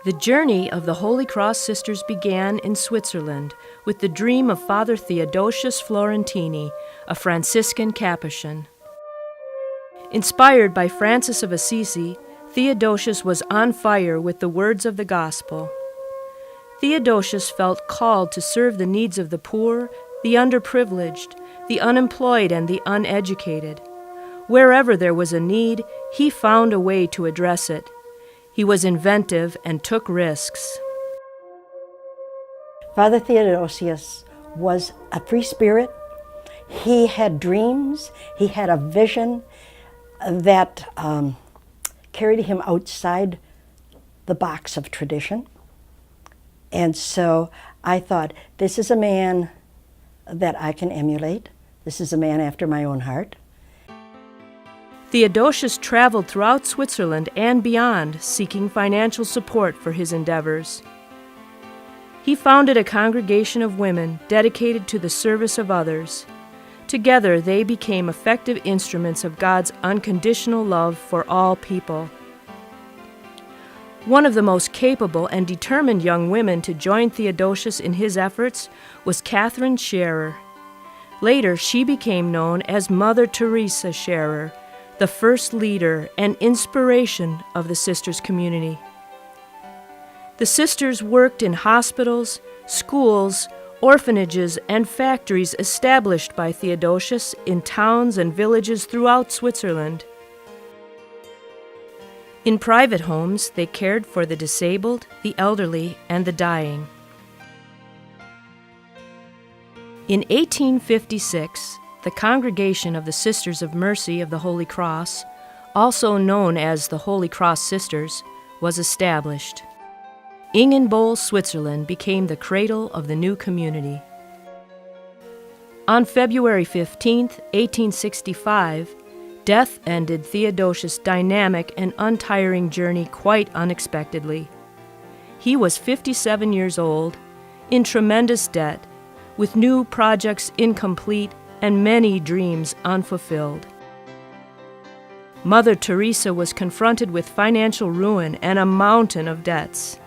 The journey of the Holy Cross Sisters began in Switzerland with the dream of Father Theodosius Florentini, a Franciscan Capuchin. Inspired by Francis of Assisi, Theodosius was on fire with the words of the gospel. Theodosius felt called to serve the needs of the poor, the underprivileged, the unemployed, and the uneducated. Wherever there was a need, he found a way to address it. He was inventive and took risks. Father Theodosius was a free spirit. He had dreams. He had a vision that carried him outside the box of tradition. And so I thought, this is a man that I can emulate. This is a man after my own heart. Theodosius traveled throughout Switzerland and beyond, seeking financial support for his endeavors. He founded a congregation of women dedicated to the service of others. Together, they became effective instruments of God's unconditional love for all people. One of the most capable and determined young women to join Theodosius in his efforts was Catherine Scherer. Later, she became known as Mother Teresa Scherer, the first leader and inspiration of the sisters' community. The sisters worked in hospitals, schools, orphanages, and factories established by Theodosius in towns and villages throughout Switzerland. In private homes, they cared for the disabled, the elderly, and the dying. In 1856, the Congregation of the Sisters of Mercy of the Holy Cross, also known as the Holy Cross Sisters, was established. Ingenbohl, Switzerland became the cradle of the new community. On February 15, 1865, death ended Theodosius' dynamic and untiring journey quite unexpectedly. He was 57 years old, in tremendous debt, with new projects incomplete and many dreams unfulfilled. Mother Teresa was confronted with financial ruin and a mountain of debts.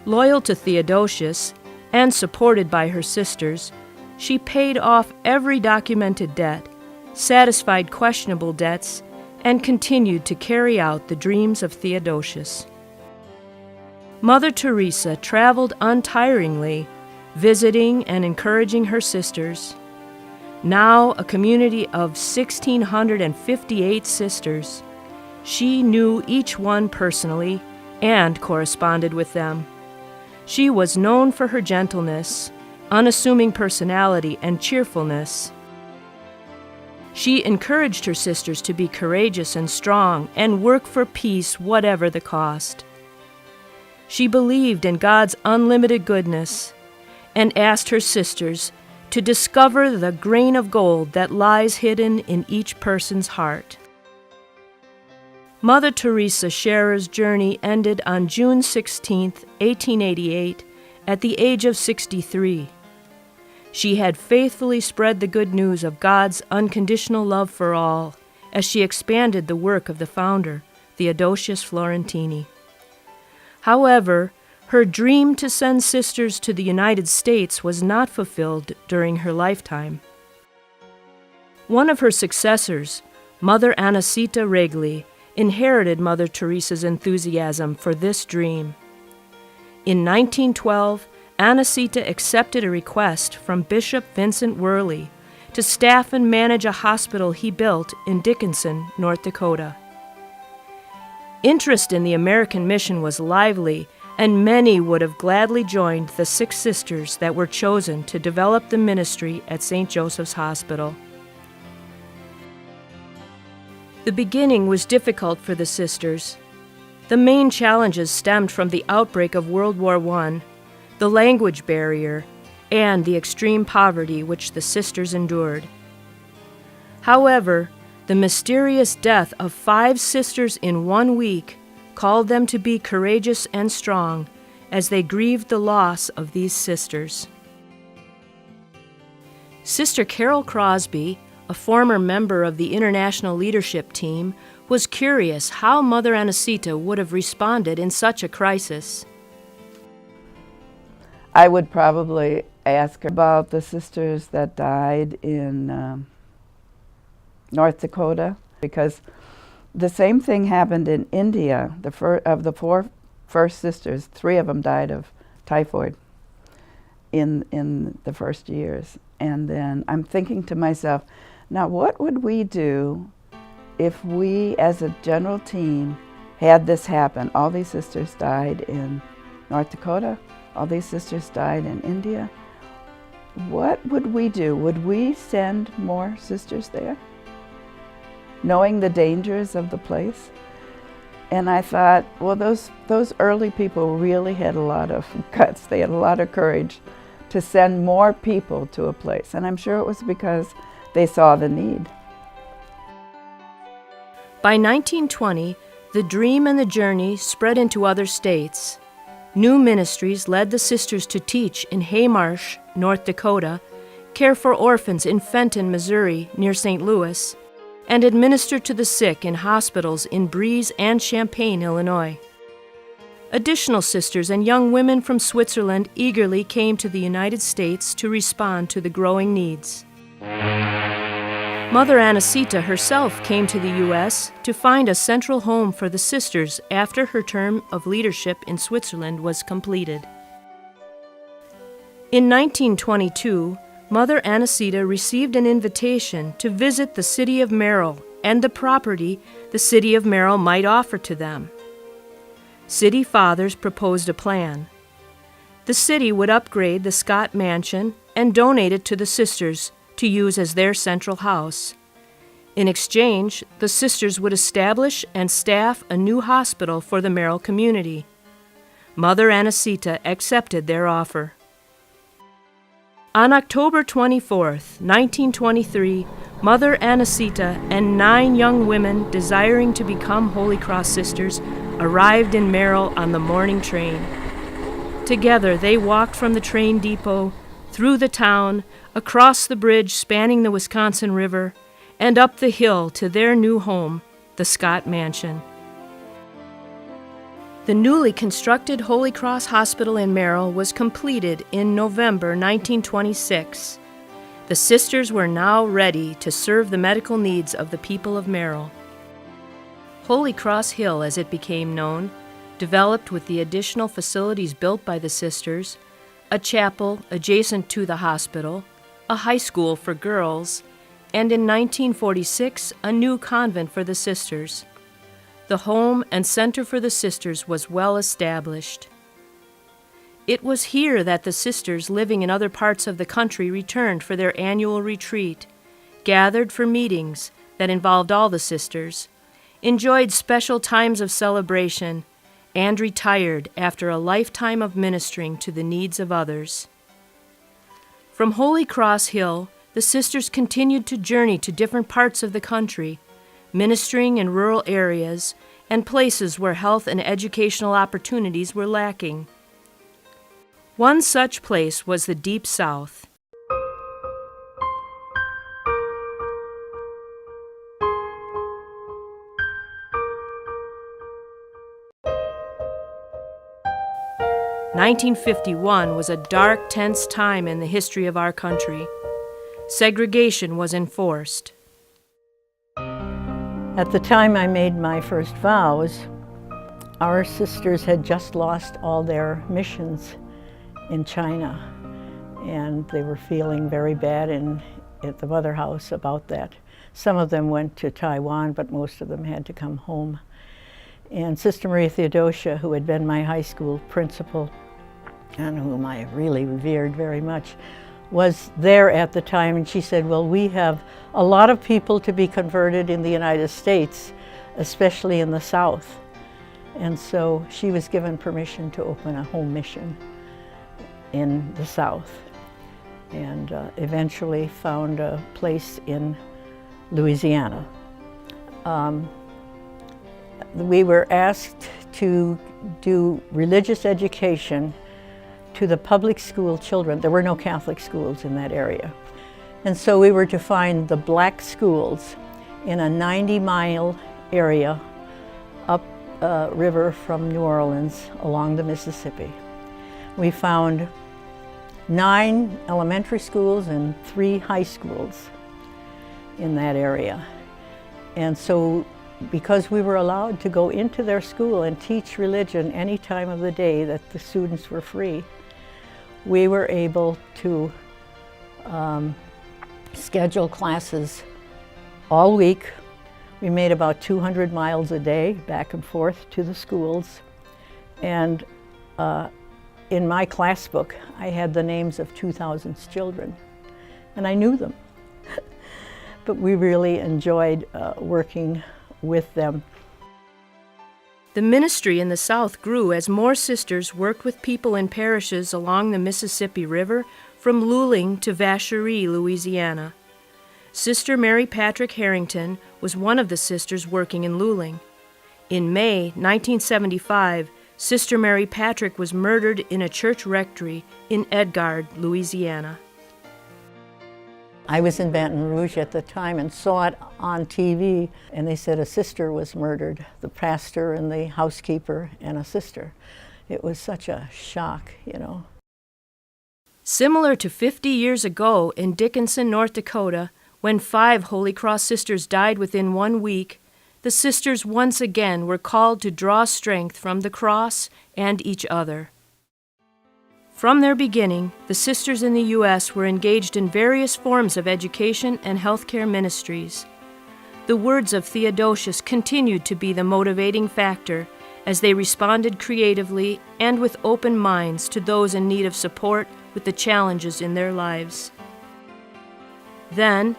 Loyal to Theodosius and supported by her sisters, she paid off every documented debt, satisfied questionable debts, and continued to carry out the dreams of Theodosius. Mother Teresa traveled untiringly, visiting and encouraging her sisters. Now a community of 1,658 sisters, she knew each one personally and corresponded with them. She was known for her gentleness, unassuming personality, and cheerfulness. She encouraged her sisters to be courageous and strong and work for peace whatever the cost. She believed in God's unlimited goodness and asked her sisters to discover the grain of gold that lies hidden in each person's heart. Mother Teresa Scherer's journey ended on June 16, 1888, at the age of 63. She had faithfully spread the good news of God's unconditional love for all as she expanded the work of the founder, Theodosius Florentini. However, her dream to send sisters to the United States was not fulfilled during her lifetime. One of her successors, Mother Anacita Regli, inherited Mother Teresa's enthusiasm for this dream. In 1912, Anacita accepted a request from Bishop Vincent Worley to staff and manage a hospital he built in Dickinson, North Dakota. Interest in the American mission was lively, and many would have gladly joined the 6 sisters that were chosen to develop the ministry at St. Joseph's Hospital. The beginning was difficult for the sisters. The main challenges stemmed from the outbreak of World War I, the language barrier, and the extreme poverty which the sisters endured. However, the mysterious death of 5 sisters in 1 week called them to be courageous and strong as they grieved the loss of these sisters. Sister Carol Crosby, a former member of the international leadership team, was curious how Mother Anacita would have responded in such a crisis. I would probably ask her about the sisters that died in North Dakota, because the same thing happened in India. Of the four first sisters, 3 of them died of typhoid in the first years. And then I'm thinking to myself, now what would we do if we as a general team had this happen? All these sisters died in North Dakota, all these sisters died in India. What would we do? Would we send more sisters there, knowing the dangers of the place? And I thought, well, those early people really had a lot of guts. They had a lot of courage to send more people to a place. And I'm sure it was because they saw the need. By 1920, the dream and the journey spread into other states. New ministries led the sisters to teach in Haymarsh, North Dakota, care for orphans in Fenton, Missouri, near St. Louis, and administer to the sick in hospitals in Breese and Champaign, Illinois. Additional sisters and young women from Switzerland eagerly came to the United States to respond to the growing needs. Mother Anacita herself came to the U.S. to find a central home for the sisters after her term of leadership in Switzerland was completed. In 1922, Mother Anacita received an invitation to visit the city of Merrill and the property the city of Merrill might offer to them. City fathers proposed a plan. The city would upgrade the Scott Mansion and donate it to the sisters to use as their central house. In exchange, the sisters would establish and staff a new hospital for the Merrill community. Mother Anacita accepted their offer. On October 24, 1923, Mother Anacita and 9 young women desiring to become Holy Cross sisters arrived in Merrill on the morning train. Together they walked from the train depot, through the town, across the bridge spanning the Wisconsin River, and up the hill to their new home, the Scott Mansion. The newly constructed Holy Cross Hospital in Merrill was completed in November 1926. The sisters were now ready to serve the medical needs of the people of Merrill. Holy Cross Hill, as it became known, developed with the additional facilities built by the sisters, a chapel adjacent to the hospital, a high school for girls, and in 1946, a new convent for the sisters. The home and center for the sisters was well established. It was here that the sisters living in other parts of the country returned for their annual retreat, gathered for meetings that involved all the sisters, enjoyed special times of celebration, and retired after a lifetime of ministering to the needs of others. From Holy Cross Hill, the sisters continued to journey to different parts of the country, ministering in rural areas and places where health and educational opportunities were lacking. One such place was the Deep South. "1951 was a dark, tense time in the history of our country. Segregation was enforced. At the time I made my first vows, our sisters had just lost all their missions in China, and they were feeling very bad at the Mother House about that. Some of them went to Taiwan, but most of them had to come home. And Sister Maria Theodosia, who had been my high school principal, and whom I really revered very much, was there at the time, and she said, well, we have a lot of people to be converted in the United States, especially in the South. And so she was given permission to open a home mission in the South, and eventually found a place in Louisiana. We were asked to do religious education to the public school children. There were no Catholic schools in that area. And so we were to find the black schools in a 90-mile area up river from New Orleans along the Mississippi. We found 9 elementary schools and 3 high schools in that area. And so because we were allowed to go into their school and teach religion any time of the day that the students were free, we were able to schedule classes all week. We made about 200 miles a day back and forth to the schools. And in my class book, I had the names of 2,000 children, and I knew them. But we really enjoyed working with them. The ministry in the South grew as more sisters worked with people in parishes along the Mississippi River from Luling to Vacherie, Louisiana. Sister Mary Patrick Harrington was one of the sisters working in Luling. In May 1975, Sister Mary Patrick was murdered in a church rectory in Edgard, Louisiana. I was in Baton Rouge at the time and saw it on TV, and they said a sister was murdered, the pastor and the housekeeper and a sister. It was such a shock, you know. Similar to 50 years ago in Dickinson, North Dakota, when 5 Holy Cross sisters died within 1 week, the sisters once again were called to draw strength from the cross and each other. From their beginning, the sisters in the U.S. were engaged in various forms of education and healthcare ministries. The words of Theodosius continued to be the motivating factor as they responded creatively and with open minds to those in need of support with the challenges in their lives. Then,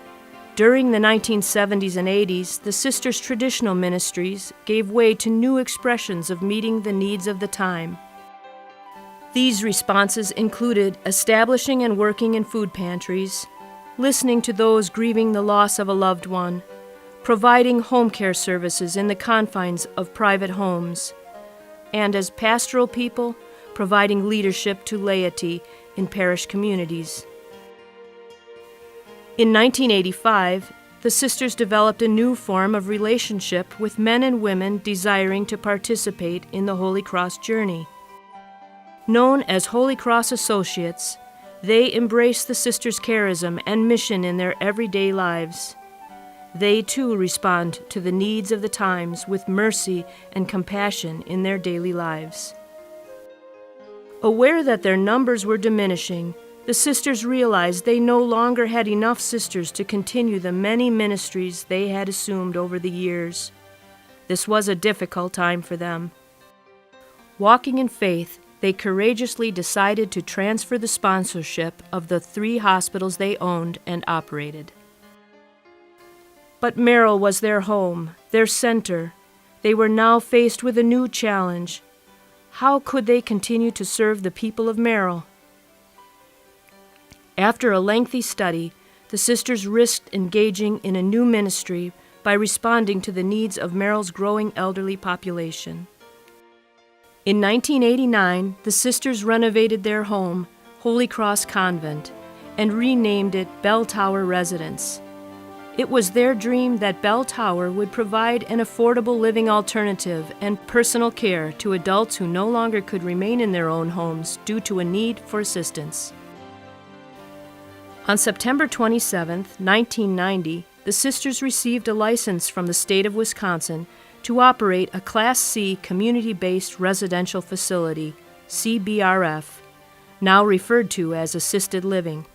during the 1970s and 80s, the sisters' traditional ministries gave way to new expressions of meeting the needs of the time. These responses included establishing and working in food pantries, listening to those grieving the loss of a loved one, providing home care services in the confines of private homes, and as pastoral people, providing leadership to laity in parish communities. In 1985, the sisters developed a new form of relationship with men and women desiring to participate in the Holy Cross journey. Known as Holy Cross Associates, they embrace the sisters' charism and mission in their everyday lives. They too respond to the needs of the times with mercy and compassion in their daily lives. Aware that their numbers were diminishing, the sisters realized they no longer had enough sisters to continue the many ministries they had assumed over the years. This was a difficult time for them. Walking in faith, they courageously decided to transfer the sponsorship of the 3 hospitals they owned and operated. But Merrill was their home, their center. They were now faced with a new challenge. How could they continue to serve the people of Merrill? After a lengthy study, the sisters risked engaging in a new ministry by responding to the needs of Merrill's growing elderly population. In 1989, the sisters renovated their home, Holy Cross Convent, and renamed it Bell Tower Residence. It was their dream that Bell Tower would provide an affordable living alternative and personal care to adults who no longer could remain in their own homes due to a need for assistance. On September 27, 1990, the sisters received a license from the state of Wisconsin to operate a Class C community-based residential facility, CBRF, now referred to as assisted living.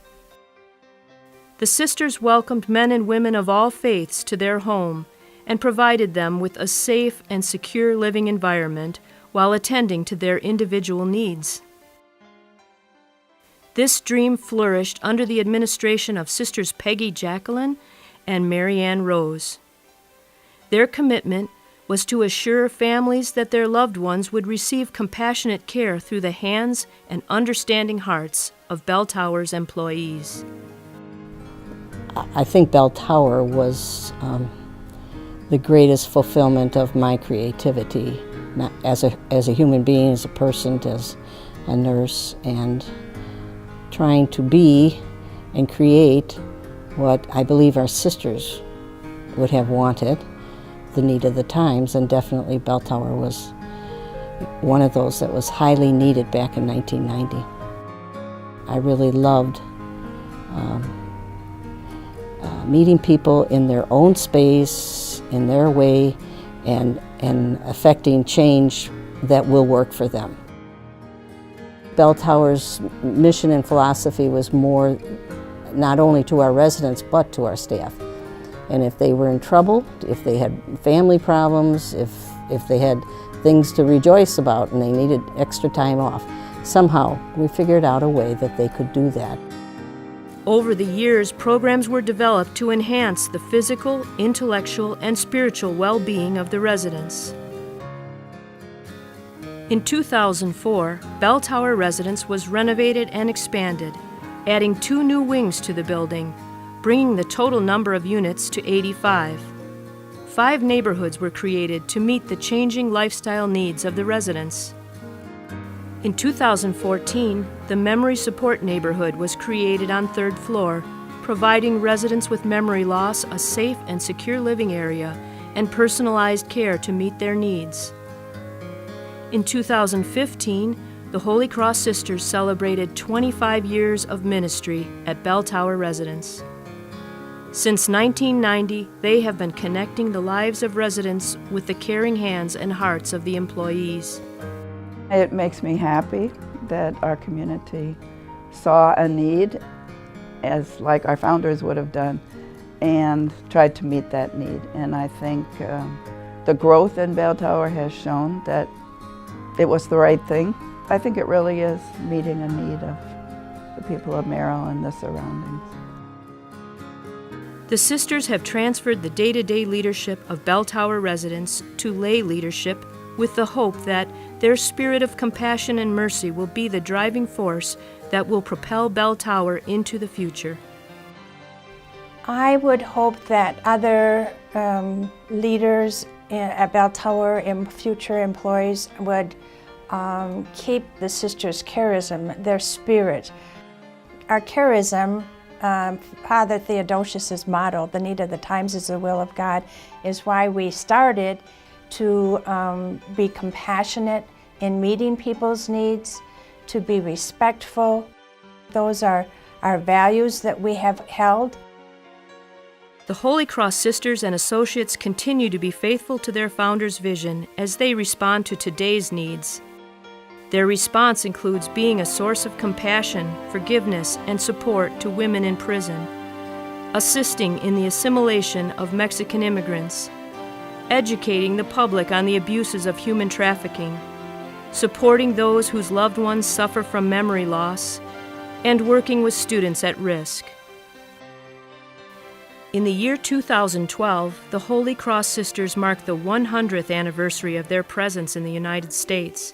The sisters welcomed men and women of all faiths to their home and provided them with a safe and secure living environment while attending to their individual needs. This dream flourished under the administration of Sisters Peggy Jacqueline and Mary Ann Rose. Their commitment was to assure families that their loved ones would receive compassionate care through the hands and understanding hearts of Bell Tower's employees. I think Bell Tower was the greatest fulfillment of my creativity, not as a human being, as a person, as a nurse, and trying to be and create what I believe our sisters would have wanted, the need of the times, and definitely bell tower was one of those that was highly needed back in 1990. I really loved meeting people in their own space, in their way, and affecting change that will work for them. Bell Tower's mission and philosophy was more not only to our residents but to our staff. And if they were in trouble, if they had family problems, if they had things to rejoice about and they needed extra time off, somehow we figured out a way that they could do that. Over the years, programs were developed to enhance the physical, intellectual, and spiritual well-being of the residents. In 2004, Bell Tower Residence was renovated and expanded, adding 2 new wings to the building, bringing the total number of units to 85. 5 neighborhoods were created to meet the changing lifestyle needs of the residents. In 2014, the Memory Support Neighborhood was created on 3rd floor, providing residents with memory loss a safe and secure living area and personalized care to meet their needs. In 2015, the Holy Cross Sisters celebrated 25 years of ministry at Bell Tower Residence. Since 1990, they have been connecting the lives of residents with the caring hands and hearts of the employees. It makes me happy that our community saw a need, as like our founders would have done, and tried to meet that need. And I think the growth in Bell Tower has shown that it was the right thing. I think it really is meeting a need of the people of Merrill and the surroundings. The sisters have transferred the day-to-day leadership of Bell Tower residents to lay leadership with the hope that their spirit of compassion and mercy will be the driving force that will propel Bell Tower into the future. I would hope that other leaders at Bell Tower and future employees would keep the sisters' charism, their spirit. Our charism, Father Theodosius' motto, the need of the times is the will of God, is why we started to be compassionate in meeting people's needs, to be respectful. Those are our values that we have held. The Holy Cross Sisters and Associates continue to be faithful to their founders' vision as they respond to today's needs. Their response includes being a source of compassion, forgiveness, and support to women in prison, assisting in the assimilation of Mexican immigrants, educating the public on the abuses of human trafficking, supporting those whose loved ones suffer from memory loss, and working with students at risk. In the year 2012, the Holy Cross Sisters marked the 100th anniversary of their presence in the United States.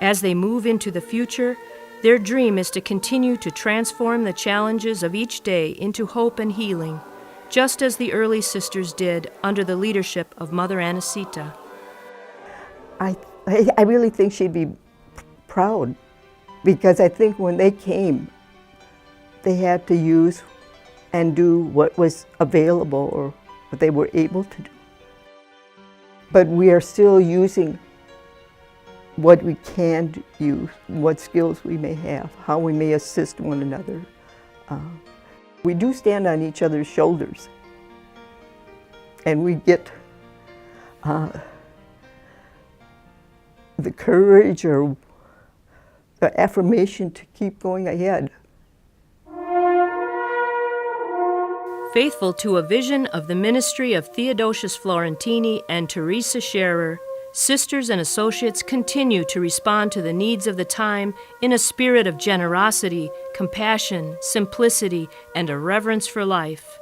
As they move into the future, their dream is to continue to transform the challenges of each day into hope and healing, just as the early sisters did under the leadership of Mother Anacita. I really think she'd be proud, because I think when they came, they had to use and do what was available or what they were able to do. But we are still using what we can use, what skills we may have, how we may assist one another. We do stand on each other's shoulders, and we get the courage or the affirmation to keep going ahead. Faithful to a vision of the ministry of Theodosius Florentini and Teresa Scherer, Sisters and Associates continue to respond to the needs of the time in a spirit of generosity, compassion, simplicity, and a reverence for life.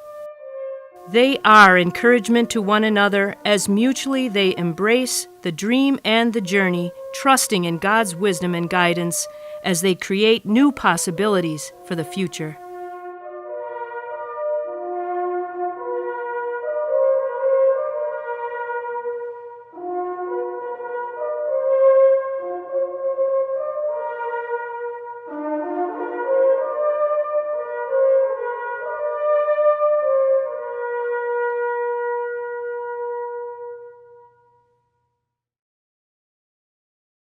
They are encouragement to one another as mutually they embrace the dream and the journey, trusting in God's wisdom and guidance as they create new possibilities for the future.